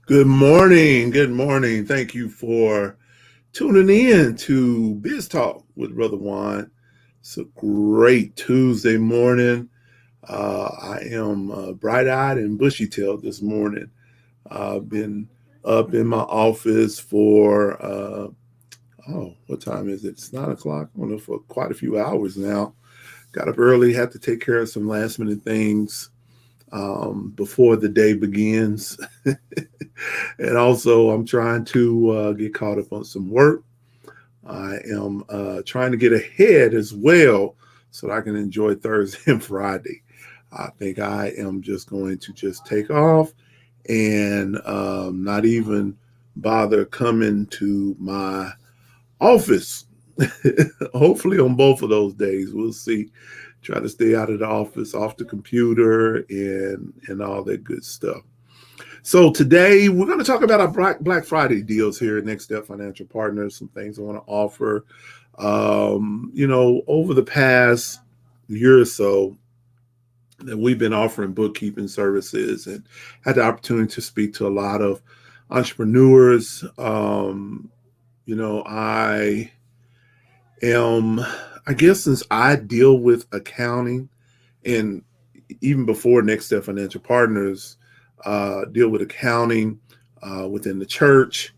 Good morning. Good morning. Thank you for tuning in to Biz Talk with Brother Juan. It's a great Tuesday morning. I am bright-eyed and bushy-tailed this morning. I've been up in my office for, what time is it? It's 9 o'clock. I don't know, for quite a few hours now. Got up early, had to take care of some last-minute things before the day begins. And also I'm trying to get caught up on some work. I am trying to get ahead as well so that I can enjoy Thursday and Friday. I think I am just going to just take off and not even bother coming to my office. Hopefully on both of those days, we'll see. Try to stay out of the office, off the computer, and all that good stuff. So today we're going to talk about our Black Friday deals here at Next Step Financial Partners. Some things I want to offer. Over the past year or so, that we've been offering bookkeeping services and had the opportunity to speak to a lot of entrepreneurs. I guess since I deal with accounting, and even before Next Step Financial Partners, deal with accounting within the church,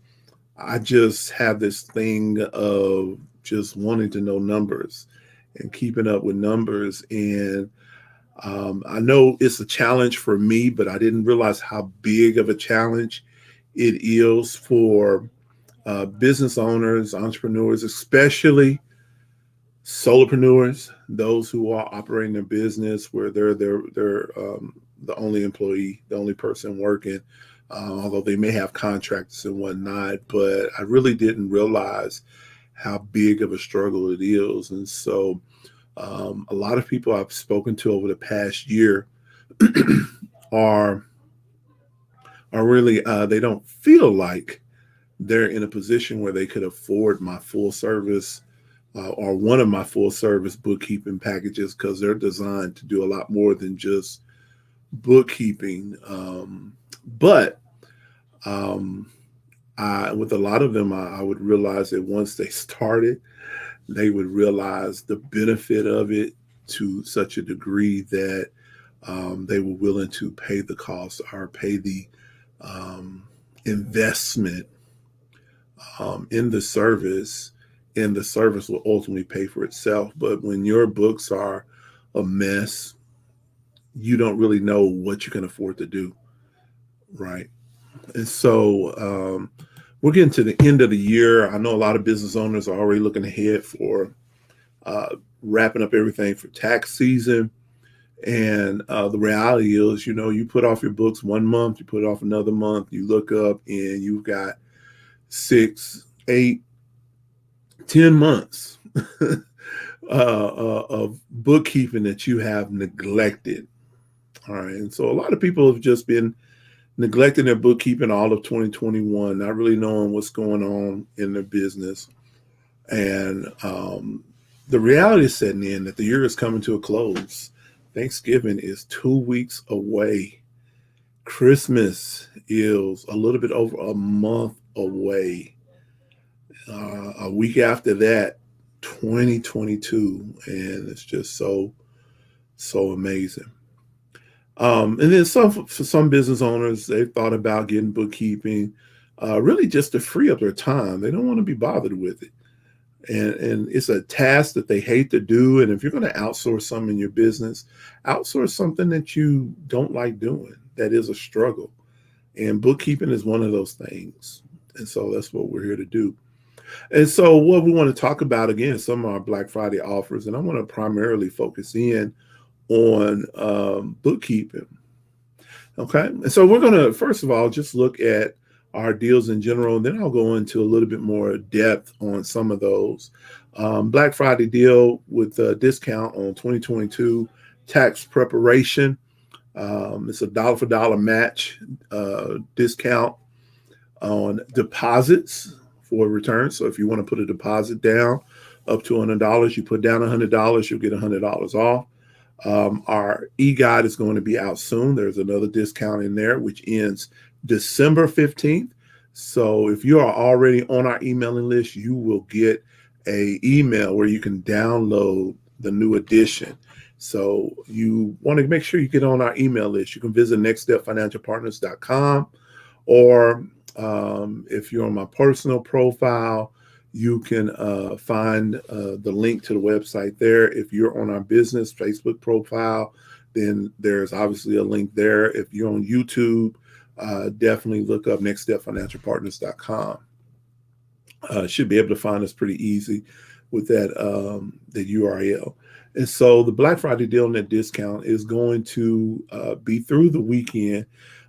I just have this thing of just wanting to know numbers and keeping up with numbers. And I know it's a challenge for me, but I didn't realize how big of a challenge it is for business owners, entrepreneurs, especially solopreneurs, those who are operating their business where they're the only employee, the only person working, although they may have contractors and whatnot. But I really didn't realize how big of a struggle it is. And so a lot of people I've spoken to over the past year are really, they don't feel like they're in a position where they could afford my full service or one of my full service bookkeeping packages, because they're designed to do a lot more than just bookkeeping. But with a lot of them, I would realize that once they started, they would realize the benefit of it to such a degree that they were willing to pay the cost or pay the investment in the service, and the service will ultimately pay for itself. But when your books are a mess, you don't really know what you can afford to do, right? And so we're getting to the end of the year. I know a lot of business owners are already looking ahead for wrapping up everything for tax season. And the reality is, you put off your books 1 month, you put it off another month, you look up and you've got 6, 8, 10 months of bookkeeping that you have neglected. All right. And so a lot of people have just been neglecting their bookkeeping all of 2021, not really knowing what's going on in their business. And the reality is setting in that the year is coming to a close. Thanksgiving is 2 weeks away. Christmas is a little bit over a month away. A week after that, 2022, and it's just so amazing. And then for some business owners, they've thought about getting bookkeeping really just to free up their time. They don't want to be bothered with it. And it's a task that they hate to do. And if you're going to outsource something in your business, outsource something that you don't like doing. That is a struggle. And bookkeeping is one of those things. And so that's what we're here to do. And so what we want to talk about again, some of our Black Friday offers, and I want to primarily focus in on bookkeeping. Okay. And so we're going to, first of all, just look at our deals in general, and then I'll go into a little bit more depth on some of those. Black Friday deal with a discount on 2022 tax preparation. It's a dollar for dollar match discount on deposits for returns. So if you want to put a deposit down up to $100, you put down $100, you'll get $100 off. Our e-guide is going to be out soon. There's another discount in there, which ends December 15th. So if you are already on our emailing list, you will get an email where you can download the new edition. So you want to make sure you get on our email list. You can visit nextstepfinancialpartners.com, or if you're on my personal profile, you can find the link to the website there. If you're on our business Facebook profile, then there's obviously a link there. If you're on YouTube, definitely look up nextstepfinancialpartners.com. Should be able to find us pretty easy with that the URL. And so the Black Friday deal and that discount is going to be through the weekend.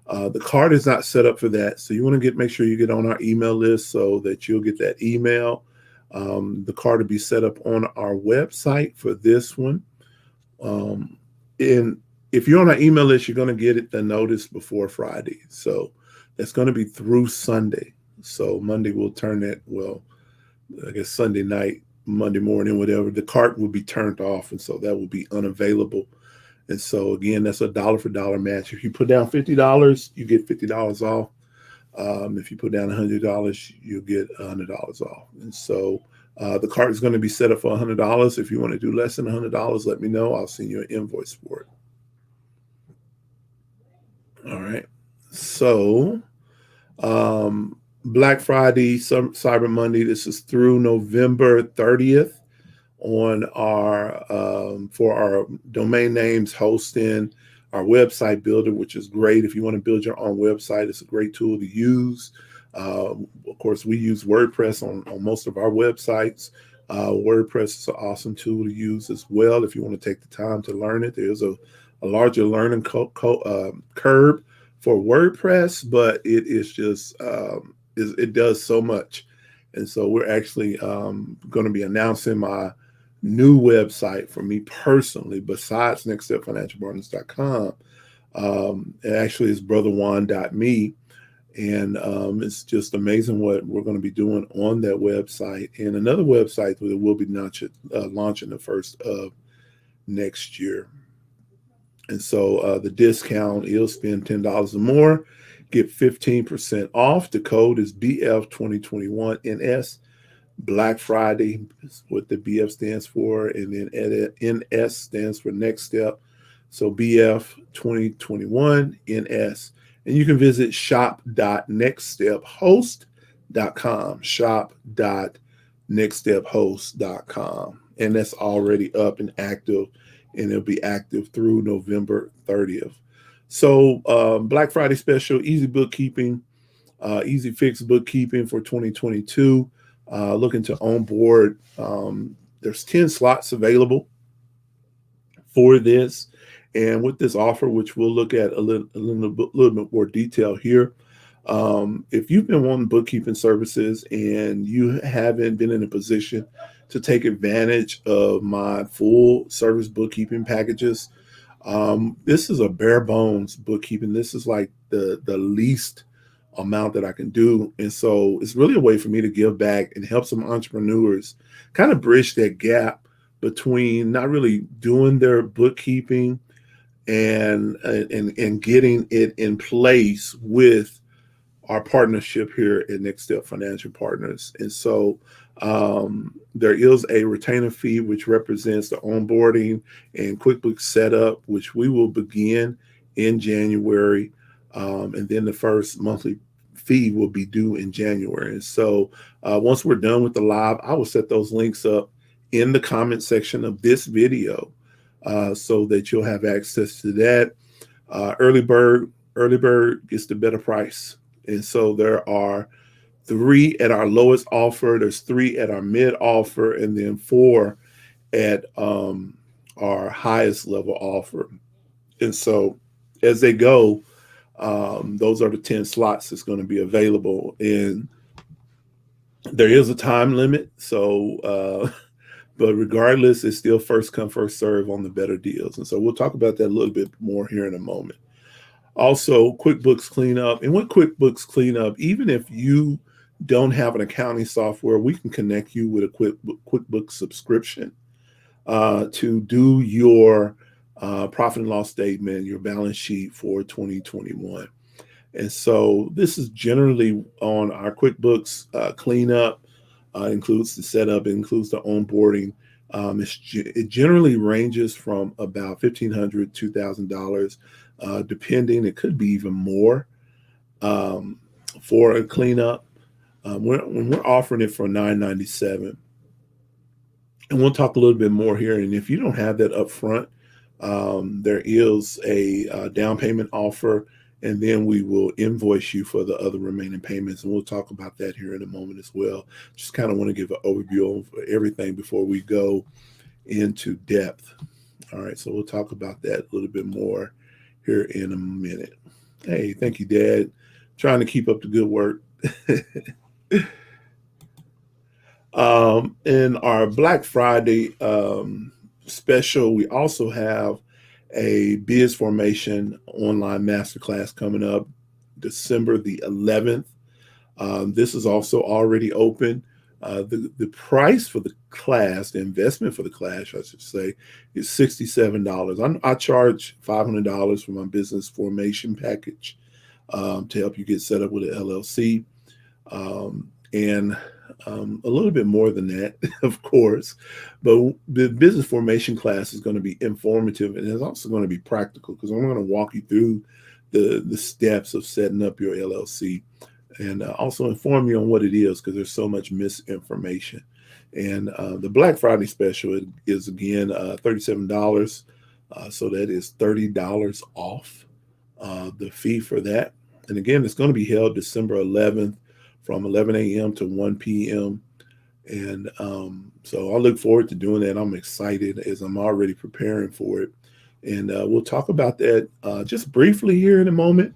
The card is not set up for that. So you want to make sure you get on our email list so that you'll get that email. The card will be set up on our website for this one. And if you're on our email list, you're going to get the notice before Friday. So that's going to be through Sunday. So Monday we'll turn that, well, I guess Sunday night, Monday morning, whatever, the cart will be turned off. And so that will be unavailable. And so again, that's a dollar for dollar match. If you put down $50, you get $50 off. If you put down $100, you'll get $100 off. And so the cart is going to be set up for $100. If you want to do less than $100, let me know. I'll send you an invoice for it. All right. So Black Friday, Cyber Monday, this is through November 30th on our for our domain names, hosting, our website builder, which is great. If you want to build your own website, it's a great tool to use. Of course, we use WordPress on most of our websites. WordPress is an awesome tool to use as well if you want to take the time to learn it. There's a larger learning curve for WordPress, but it is just it does so much. And so we're actually going to be announcing my new website for me personally, besides nextstepfinancialpartners.com. It actually is brotherjuan.me. And it's just amazing what we're going to be doing on that website. And another website that will be launching the first of next year. And so the discount is spend $10 or more, get 15% off. The code is BF2021NS. Black Friday is what the BF stands for, and then NS stands for Next Step. So BF 2021 NS. And you can visit shop.nextstephost.com, shop.nextstephost.com. And that's already up and active, and it'll be active through November 30th. So Black Friday special, easy bookkeeping, Easy-Fix Bookkeeping for 2022. Looking to onboard. There's 10 slots available for this. And with this offer, which we'll look at a little bit more detail here, if you've been wanting bookkeeping services and you haven't been in a position to take advantage of my full service bookkeeping packages, this is a bare bones bookkeeping. This is like the least amount that I can do. And so it's really a way for me to give back and help some entrepreneurs kind of bridge that gap between not really doing their bookkeeping and getting it in place with our partnership here at Next Step Financial Partners. And so there is a retainer fee, which represents the onboarding and QuickBooks setup, which we will begin in January. And then the first monthly fee will be due in January. And so once we're done with the live, I will set those links up in the comment section of this video so that you'll have access to that. Early bird gets the better price. And so there are 3 at our lowest offer, there's 3 at our mid offer, and then 4 at our highest level offer. And so as they go, those are the 10 slots that's going to be available. And there is a time limit. So, but regardless, it's still first come, first serve on the better deals. And so we'll talk about that a little bit more here in a moment. Also, QuickBooks Clean Up. And with QuickBooks Clean Up, even if you don't have an accounting software, we can connect you with a QuickBooks subscription to do your profit and loss statement, your balance sheet for 2021. And so this is generally on our QuickBooks Cleanup. Includes the setup, it includes the onboarding. It generally ranges from about $1,500 to $2,000, depending. It could be even more for a cleanup. When we're offering it for $997, and we'll talk a little bit more here. And if you don't have that up front, there is a down payment offer, and then we will invoice you for the other remaining payments. And we'll talk about that here in a moment as well. Just kind of want to give an overview of everything before we go into depth. All right, so we'll talk about that a little bit more here in a minute. Hey, thank you, Dad. Trying to keep up the good work. In our Black Friday special, we also have a Biz Formation online masterclass coming up December the 11th. This is also already open. The price for the class, the investment for the class, I should say, is $67. I charge $500 for my business formation package to help you get set up with an LLC. And a little bit more than that, of course, but the business formation class is going to be informative, and it's also going to be practical because I'm going to walk you through the steps of setting up your LLC, and also inform you on what it is because there's so much misinformation. And the Black Friday special is again $37, so that is $30 off the fee for that. And again, it's going to be held December 11th. From 11 a.m. to 1 p.m. And so I look forward to doing that. I'm excited as I'm already preparing for it. And we'll talk about that just briefly here in a moment.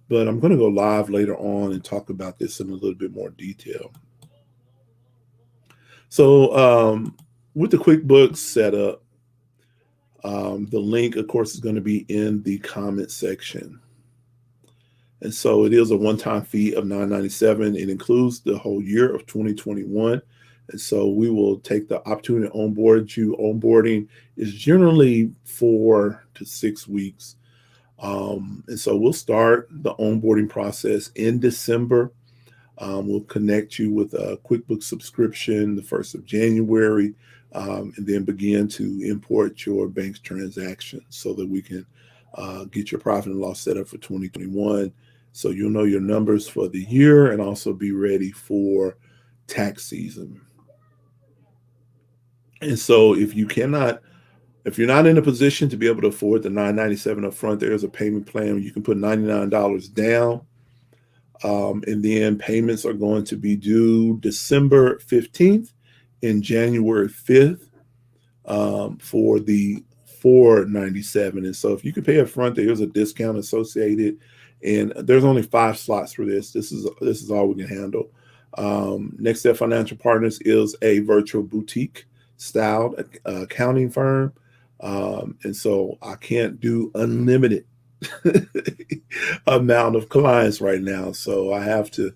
But I'm going to go live later on and talk about this in a little bit more detail. So with the QuickBooks setup, the link, of course, is going to be in the comment section. And so it is a one-time fee of $997. It includes the whole year of 2021. And so we will take the opportunity to onboard you. Onboarding is generally 4 to 6 weeks. And so we'll start the onboarding process in December. We'll connect you with a QuickBooks subscription the 1st of January, and then begin to import your bank's transactions so that we can get your profit and loss set up for 2021. So you'll know your numbers for the year and also be ready for tax season. And so if you're not in a position to be able to afford the $997 up front, there is a payment plan where you can put $99 down. And then payments are going to be due December 15th and January 5th for the $497. And so if you can pay up front, there is a discount associated. And there's only 5 slots for this. This is all we can handle. Next Step Financial Partners is a virtual boutique styled accounting firm. And so I can't do unlimited amount of clients right now. So I have to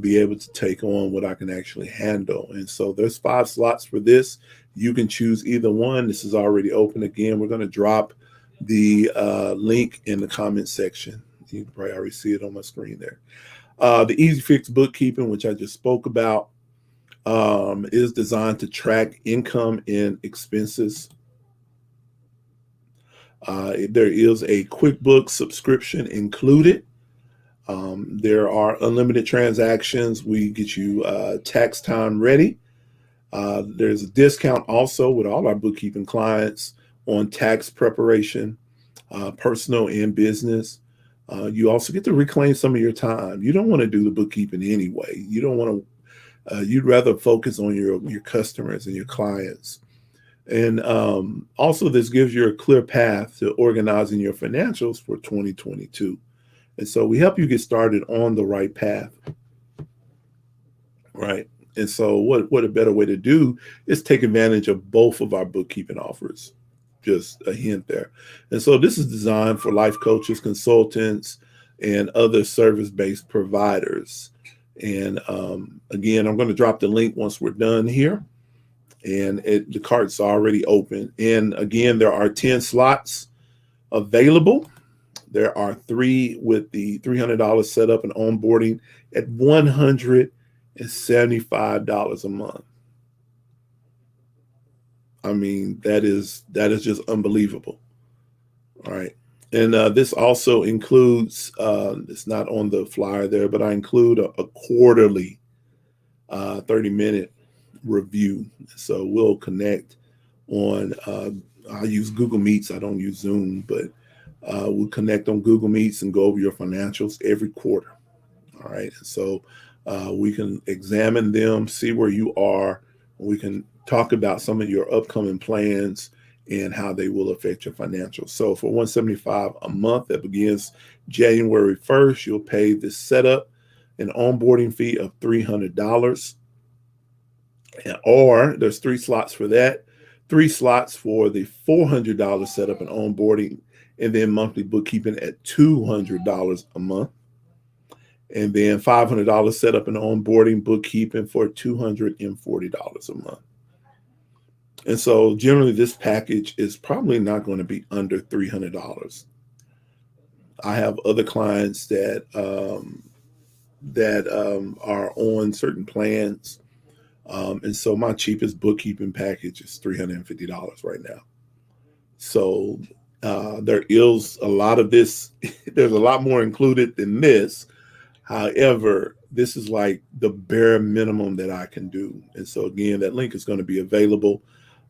be able to take on what I can actually handle. And so there's 5 slots for this. You can choose either one. This is already open. Again, we're going to drop the link in the comment section. You can probably already see it on my screen there. The Easy-Fix Bookkeeping, which I just spoke about, is designed to track income and expenses. There is a QuickBooks subscription included. There are unlimited transactions. We get you tax time ready. There's a discount also with all our bookkeeping clients on tax preparation, personal and business. You also get to reclaim some of your time. You don't want to do the bookkeeping anyway. You don't want to. You'd rather focus on your customers and your clients. And also, this gives you a clear path to organizing your financials for 2022. And so we help you get started on the right path, right? And so what a better way to do is take advantage of both of our bookkeeping offers. Just a hint there. And so this is designed for life coaches, consultants, and other service-based providers. And again, I'm going to drop the link once we're done here. And the cart's already open. And again, there are 10 slots available. There are 3 with the $300 setup and onboarding at $175 a month. I mean, that is just unbelievable. All right. And this also includes, it's not on the flyer there, but I include a quarterly 30-minute review. So we'll connect on, I use Google Meets. I don't use Zoom, but we'll connect on Google Meets and go over your financials every quarter. All right. So we can examine them, see where you are. We can talk about some of your upcoming plans and how they will affect your financials. So for $175 a month that begins January 1st, you'll pay the setup and onboarding fee of $300. Or there's 3 slots for that, 3 slots for the $400 setup and onboarding, and then monthly bookkeeping at $200 a month. And then $500 setup and onboarding bookkeeping for $240 a month. And so generally this package is probably not going to be under $300. I have other clients that are on certain plans. And so my cheapest bookkeeping package is $350 right now. So there is a lot of this. There's a lot more included than this. However, this is like the bare minimum that I can do. And so again, that link is going to be available.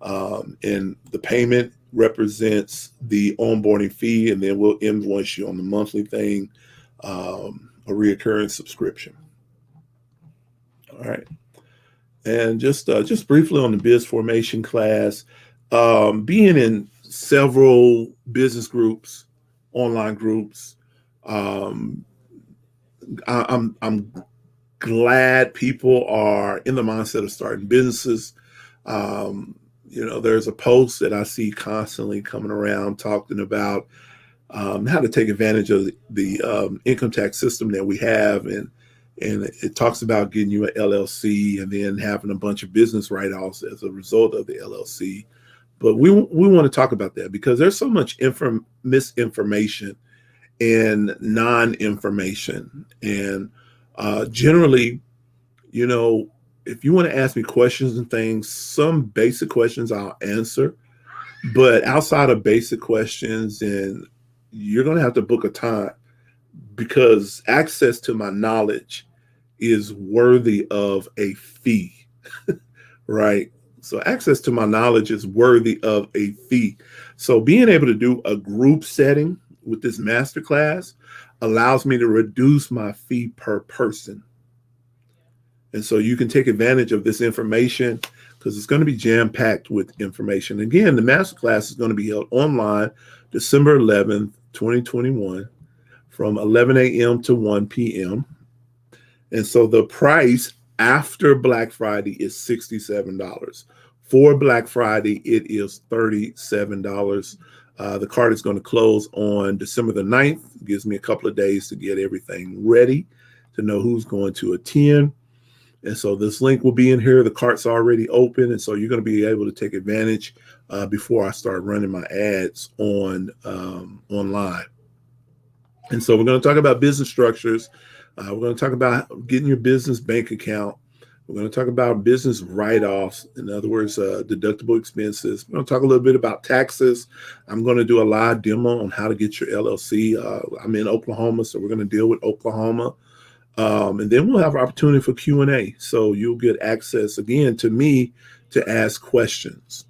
And the payment represents the onboarding fee, and then we'll invoice you on the monthly thing, a reoccurring subscription. All right. And just briefly on the biz formation class, being in several business groups, online groups, I'm glad people are in the mindset of starting businesses. There's a post that I see constantly coming around talking about how to take advantage of the income tax system that we have, and it talks about getting you an LLC and then having a bunch of business write-offs as a result of the LLC. But we want to talk about that because there's so much misinformation and non-information. And generally, if you want to ask me questions and things, some basic questions I'll answer. But outside of basic questions, and you're going to have to book a time, because access to my knowledge is worthy of a fee, right? So access to my knowledge is worthy of a fee. So being able to do a group setting with this masterclass allows me to reduce my fee per person. And so you can take advantage of this information because it's going to be jam-packed with information. Again, the masterclass is going to be held online December 11th, 2021 from 11 a.m. to 1 p.m. And so the price after Black Friday is $67. For Black Friday, it is $37. The card is going to close on December the 9th. It gives me a couple of days to get everything ready to know who's going to attend. And so this link will be in here. The cart's already open. And so you're going to be able to take advantage before I start running my ads online. And so we're going to talk about business structures. We're going to talk about getting your business bank account. We're going to talk about business write-offs, in other words, deductible expenses. We're going to talk a little bit about taxes. I'm going to do a live demo on how to get your LLC. I'm in Oklahoma, so we're going to deal with Oklahoma. And then we'll have an opportunity for Q&A. So you'll get access, again, to me to ask questions.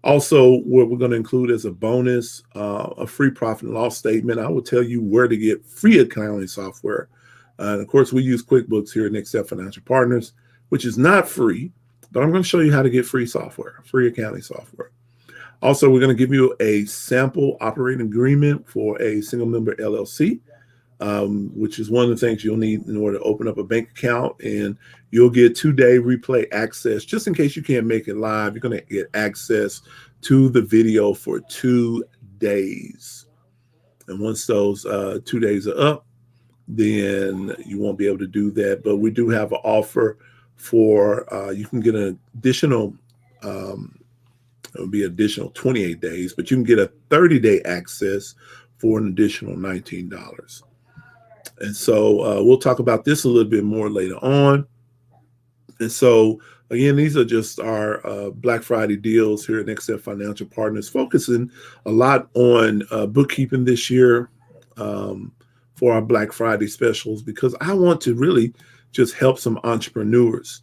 Also, what we're going to include as a bonus, a free profit and loss statement. I will tell you where to get free accounting software. And of course, we use QuickBooks here at Next Step Financial Partners, which is not free, but I'm going to show you how to get free software, free accounting software. Also, we're going to give you a sample operating agreement for a single member LLC, which is one of the things you'll need in order to open up a bank account. And you'll get 2-day replay access. Just in case you can't make it live, you're going to get access to the video for 2 days. And once those 2 days are up, then you won't be able to do that. But we do have an offer for, you can get an additional, it'll be additional 28 days, but you can get a 30-day access for an additional $19. And so we'll talk about this a little bit more later on. And so, again, these are just our Black Friday deals here at Next Step Financial Partners, focusing a lot on bookkeeping this year for our Black Friday specials, because I want to really just help some entrepreneurs.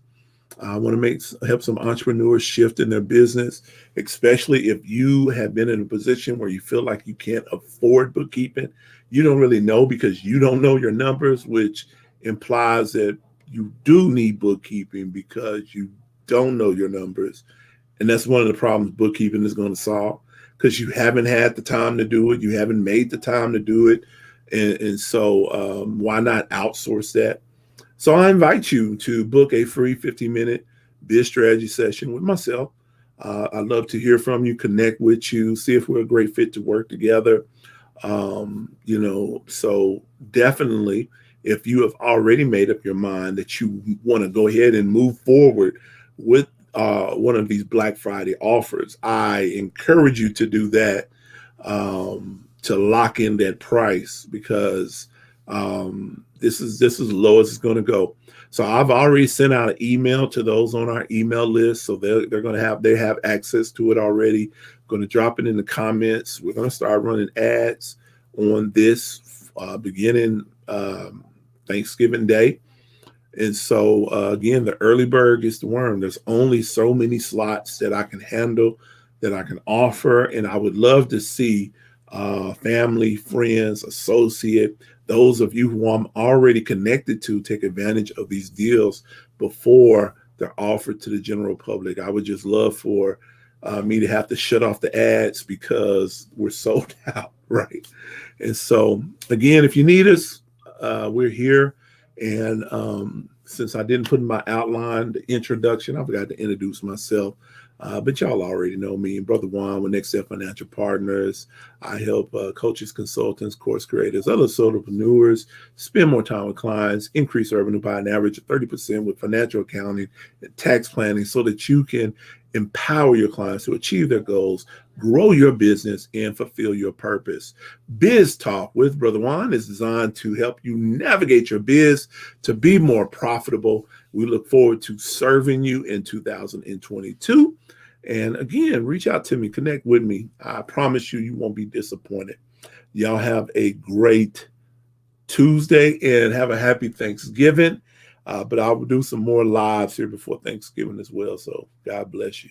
I want to help some entrepreneurs shift in their business, especially if you have been in a position where you feel like you can't afford bookkeeping. You don't really know because you don't know your numbers, which implies that you do need bookkeeping because you don't know your numbers. And that's one of the problems bookkeeping is going to solve, because you haven't had the time to do it. You haven't made the time to do it. And so why not outsource that? So I invite you to book a free 15-minute biz strategy session with myself. I'd love to hear from you, connect with you, see if we're a great fit to work together. So definitely, if you have already made up your mind that you want to go ahead and move forward with one of these Black Friday offers, I encourage you to do that, to lock in that price, because this is as low as it's going to go. So I've already sent out an email to those on our email list, so they're going to have access to it already. Going to drop it in the comments. We're going to start running ads on this beginning Thanksgiving Day. And so again, the early bird gets the worm. There's only so many slots that I can handle, that I can offer, and I would love to see family, friends, associate, those of you who I'm already connected to, take advantage of these deals before they're offered to the general public. I would just love for me to have to shut off the ads because we're sold out, right? And so, again, if you need us, we're here. And since I didn't put in my outline, the introduction, I forgot to introduce myself. But y'all already know me, Brother Juan with Next Step Financial Partners. I help coaches, consultants, course creators, other solopreneurs spend more time with clients, increase revenue by an average of 30% with financial accounting and tax planning, so that you can empower your clients to achieve their goals, grow your business, and fulfill your purpose. Biz Talk with Brother Juan is designed to help you navigate your biz to be more profitable. We look forward to serving you in 2022. And again, reach out to me, connect with me. I promise you won't be disappointed. Y'all have a great Tuesday and have a happy Thanksgiving. But I will do some more lives here before Thanksgiving as well. So God bless you.